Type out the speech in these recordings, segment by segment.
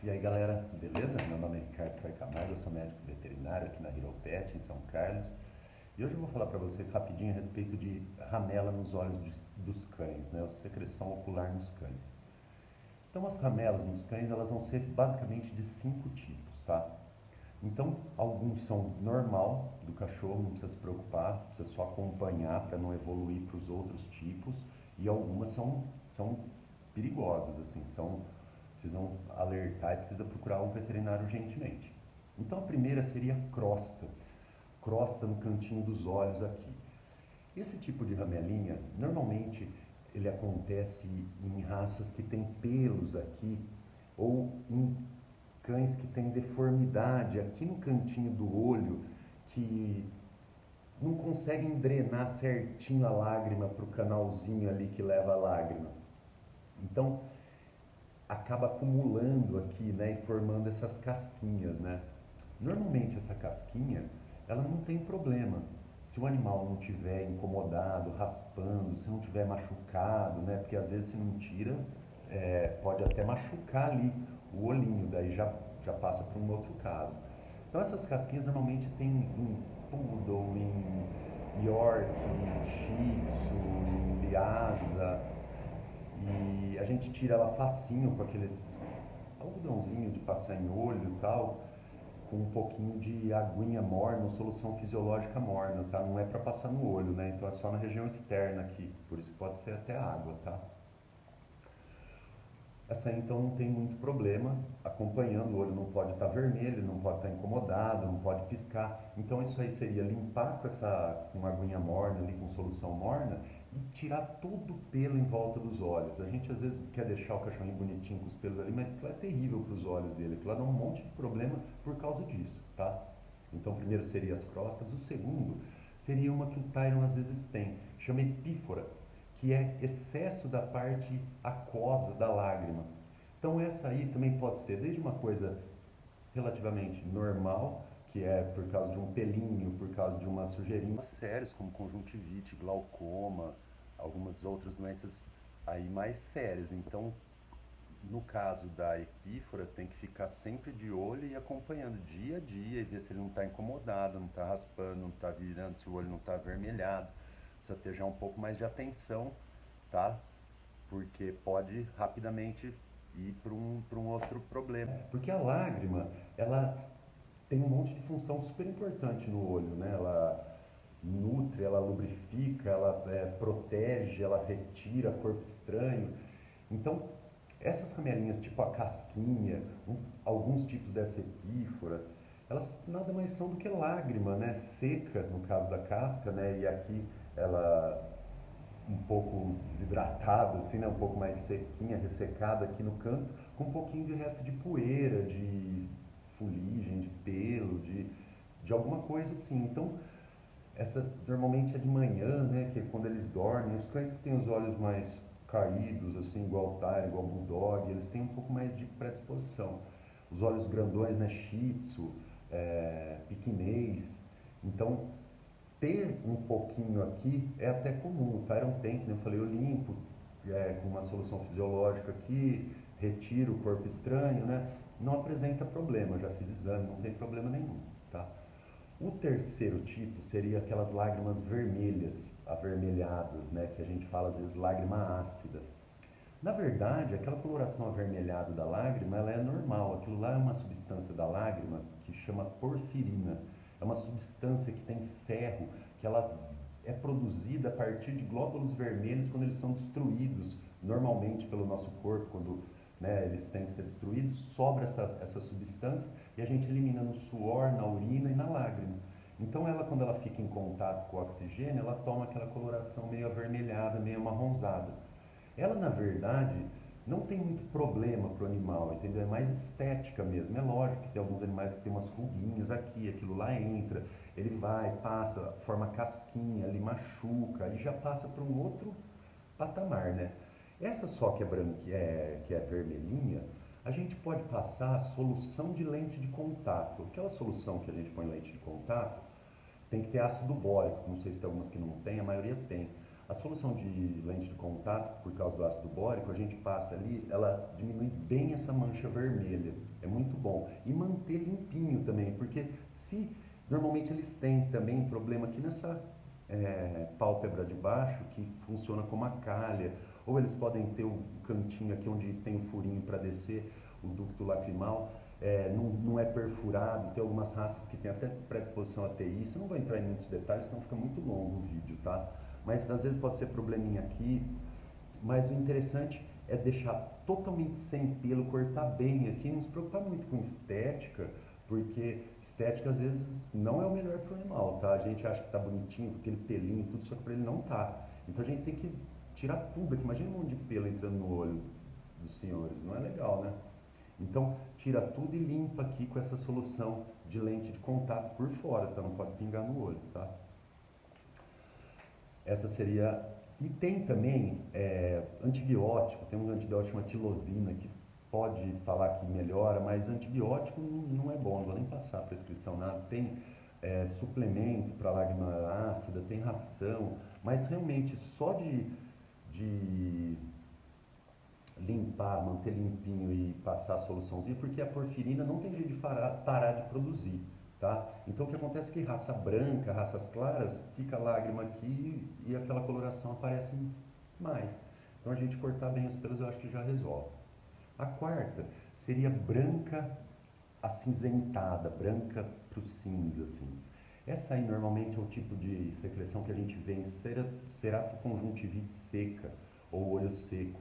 E aí galera, beleza? Meu nome é Ricardo Frei Camargo, eu sou médico veterinário aqui na Hero Pet, em São Carlos. E hoje eu vou falar para vocês rapidinho a respeito de ramela nos olhos dos cães, né? A secreção ocular nos cães. Então as ramelas nos cães, elas vão ser basicamente de 5 tipos, tá? Então, alguns são normal do cachorro, não precisa se preocupar, precisa só acompanhar para não evoluir para os outros tipos. E algumas são perigosas, assim, precisam alertar e precisa procurar um veterinário urgentemente. Então, a primeira seria crosta no cantinho dos olhos aqui. Esse tipo de ramelinha, normalmente, ele acontece em raças que têm pelos aqui ou em cães que têm deformidade aqui no cantinho do olho, que não conseguem drenar certinho a lágrima para o canalzinho ali que leva a lágrima. Então, acaba acumulando aqui, né, e formando essas casquinhas, né? Normalmente essa casquinha, ela não tem problema. Se o animal não tiver incomodado, raspando, se não tiver machucado, né? Porque às vezes se não tira, pode até machucar ali o olhinho, daí já passa para um outro caso. Então essas casquinhas normalmente tem em Poodle, em York, em Shih Tzu, em Lhasa, e a gente tira ela facinho com aqueles algodãozinho de passar em olho e tal, com um pouquinho de aguinha morna, solução fisiológica morna, tá? Não é para passar no olho, né? Então é só na região externa aqui, por isso pode ser até água, tá? Essa aí então não tem muito problema, acompanhando, o olho não pode estar vermelho, não pode estar incomodado, não pode piscar. Então isso aí seria limpar com uma aguinha morna ali, com solução morna, e tirar todo o pelo em volta dos olhos. A gente às vezes quer deixar o cachorrinho bonitinho com os pelos ali, mas aquilo é terrível para os olhos dele, aquilo dá um monte de problema por causa disso, tá? Então o primeiro seria as crostas, o segundo seria uma que o Tyron às vezes tem, chama epífora, que é excesso da parte aquosa da lágrima. Então essa aí também pode ser desde uma coisa relativamente normal, que é por causa de um pelinho, por causa de uma sujeirinha, sérios como conjuntivite, glaucoma, algumas outras doenças aí mais sérias. Então, no caso da epífora, tem que ficar sempre de olho e acompanhando dia a dia e ver se ele não está incomodado, não está raspando, não está virando, se o olho não está avermelhado. Precisa ter já um pouco mais de atenção, tá? Porque pode rapidamente ir para um outro problema. Porque a lágrima, ela tem um monte de função super importante no olho, né? Ela nutre, ela lubrifica, ela protege, ela retira corpo estranho. Então, essas ramelinhas, tipo a casquinha, alguns tipos dessa epífora, elas nada mais são do que lágrima, né? Seca, no caso da casca, né? E aqui ela um pouco desidratada, assim, né? Um pouco mais sequinha, ressecada aqui no canto, com um pouquinho de resto de poeira, de fuligem, de pelo, de alguma coisa assim. Então, essa normalmente é de manhã, né? Que é quando eles dormem. Os cães que têm os olhos mais caídos, assim, igual o Tyre, igual o Bulldog, eles têm um pouco mais de predisposição. Os olhos grandões, né? Shih Tzu, piquinês. Então, ter um pouquinho aqui é até comum. O Tyron tem, que nem eu falei, eu limpo com uma solução fisiológica aqui, retiro o corpo estranho, né? Não apresenta problema, já fiz exame, não tem problema nenhum, tá? O terceiro tipo seria aquelas lágrimas vermelhas, avermelhadas, né? Que a gente fala às vezes lágrima ácida. Na verdade, aquela coloração avermelhada da lágrima, ela é normal. Aquilo lá é uma substância da lágrima que chama porfirina. É uma substância que tem ferro, que ela é produzida a partir de glóbulos vermelhos quando eles são destruídos, normalmente pelo nosso corpo, quando eles têm que ser destruídos, sobra essa substância e a gente elimina no suor, na urina e na lágrima. Então ela, quando ela fica em contato com o oxigênio, ela toma aquela coloração meio avermelhada, meio amarronzada. Ela, na verdade, não tem muito problema para o animal, entendeu? É mais estética mesmo. É lógico que tem alguns animais que tem umas ruguinhas aqui, aquilo lá entra, ele vai, passa, forma casquinha, ele machuca, e já passa para um outro patamar, né? Essa só que é branca, que é vermelhinha, a gente pode passar a solução de lente de contato. Aquela solução que a gente põe lente de contato tem que ter ácido bórico, não sei se tem algumas que não tem, a maioria tem. A solução de lente de contato, por causa do ácido bórico, a gente passa ali, ela diminui bem essa mancha vermelha. É muito bom. E manter limpinho também, porque se normalmente eles têm também um problema aqui nessa pálpebra de baixo, que funciona como a calha, ou eles podem ter um cantinho aqui onde tem o furinho para descer, o ducto lacrimal, não é perfurado, tem algumas raças que têm até predisposição a ter isso. Eu não vou entrar em muitos detalhes, senão fica muito longo o vídeo, tá? Mas às vezes pode ser probleminha aqui, mas o interessante é deixar totalmente sem pelo, cortar bem aqui, não se preocupar muito com estética, porque estética às vezes não é o melhor para o animal, tá? A gente acha que tá bonitinho, com aquele pelinho e tudo, só que para ele não tá. Então a gente tem que tirar tudo aqui. Imagina um monte de pelo entrando no olho dos senhores, não é legal, né? Então tira tudo e limpa aqui com essa solução de lente de contato por fora, tá? Não pode pingar no olho, tá? Essa seria... E tem também antibiótico, tem um antibiótico, uma tilosina, que pode falar que melhora, mas antibiótico não é bom, não vou nem passar a prescrição, nada. Tem suplemento para lágrima ácida, tem ração, mas realmente só de limpar, manter limpinho e passar a soluçãozinha, porque a porfirina não tem jeito de parar de produzir. Tá? Então o que acontece é que raça branca, raças claras, fica a lágrima aqui e aquela coloração aparece mais. Então a gente cortar bem os pelos eu acho que já resolve. A quarta seria branca acinzentada, branca pro cinza, assim. Essa aí normalmente é o tipo de secreção que a gente vê em ceratoconjuntivite seca ou olho seco,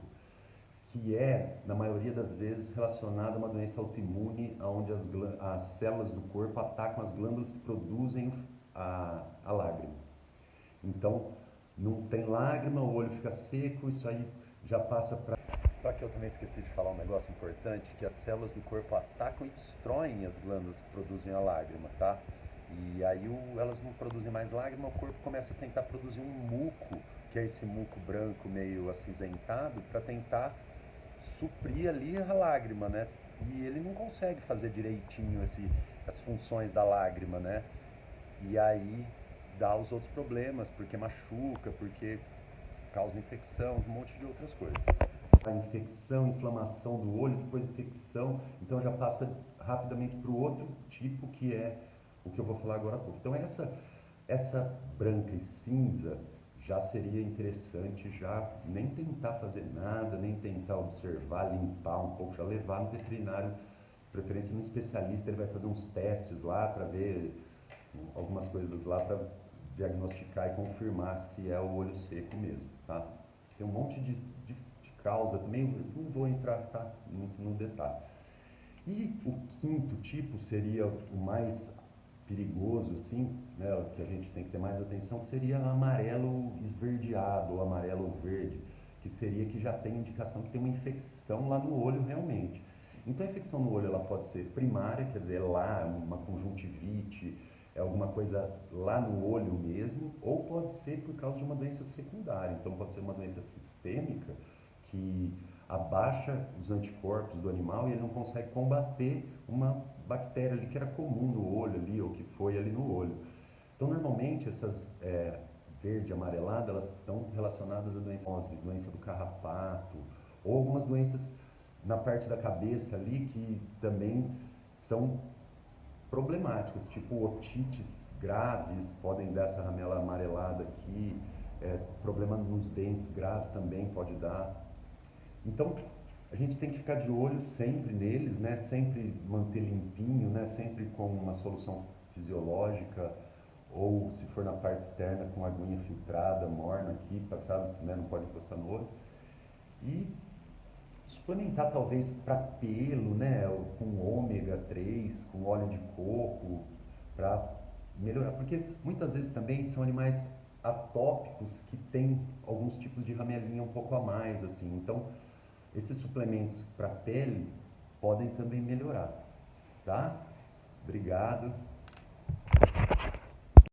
que é, na maioria das vezes, relacionada a uma doença autoimune, onde as células do corpo atacam as glândulas que produzem a lágrima. Então, não tem lágrima, o olho fica seco, isso aí já passa para... Então aqui eu também esqueci de falar um negócio importante, que as células do corpo atacam e destroem as glândulas que produzem a lágrima, tá? E aí elas não produzem mais lágrima, o corpo começa a tentar produzir um muco, que é esse muco branco meio acinzentado, para tentar suprir ali a lágrima, né? E ele não consegue fazer direitinho as funções da lágrima, né? E aí dá os outros problemas, porque machuca, porque causa infecção, um monte de outras coisas. A infecção, inflamação do olho, depois infecção, então já passa rapidamente para o outro tipo, que é o que eu vou falar agora há pouco. Então essa branca e cinza já seria interessante já nem tentar fazer nada, nem tentar observar, limpar um pouco, já levar no veterinário, preferência no especialista, ele vai fazer uns testes lá para ver algumas coisas lá para diagnosticar e confirmar se é o olho seco mesmo, tá? Tem um monte de causa também, não vou entrar muito no detalhe. E o quinto tipo seria o mais perigoso, assim, né, o que a gente tem que ter mais atenção, que seria amarelo esverdeado ou amarelo verde, que seria que já tem indicação que tem uma infecção lá no olho realmente. Então a infecção no olho ela pode ser primária, quer dizer, é lá uma conjuntivite, é alguma coisa lá no olho mesmo, ou pode ser por causa de uma doença secundária. Então pode ser uma doença sistêmica que abaixa os anticorpos do animal e ele não consegue combater uma bactéria ali que era comum no olho ali, ou que foi ali no olho. Então normalmente essas verde e amarelada, elas estão relacionadas a doença do carrapato, ou algumas doenças na parte da cabeça ali que também são problemáticas, tipo otites graves, podem dar essa ramela amarelada aqui, problema nos dentes graves também pode dar. Então, a gente tem que ficar de olho sempre neles, né? Sempre manter limpinho, né? Sempre com uma solução fisiológica, ou se for na parte externa com aguinha filtrada, morna aqui, passar, né? Não pode encostar no olho. E suplementar talvez para pelo, né? Com ômega 3, com óleo de coco, para melhorar, porque muitas vezes também são animais atópicos que têm alguns tipos de ramelinha um pouco a mais, assim. Então, esses suplementos para pele podem também melhorar, tá? Obrigado.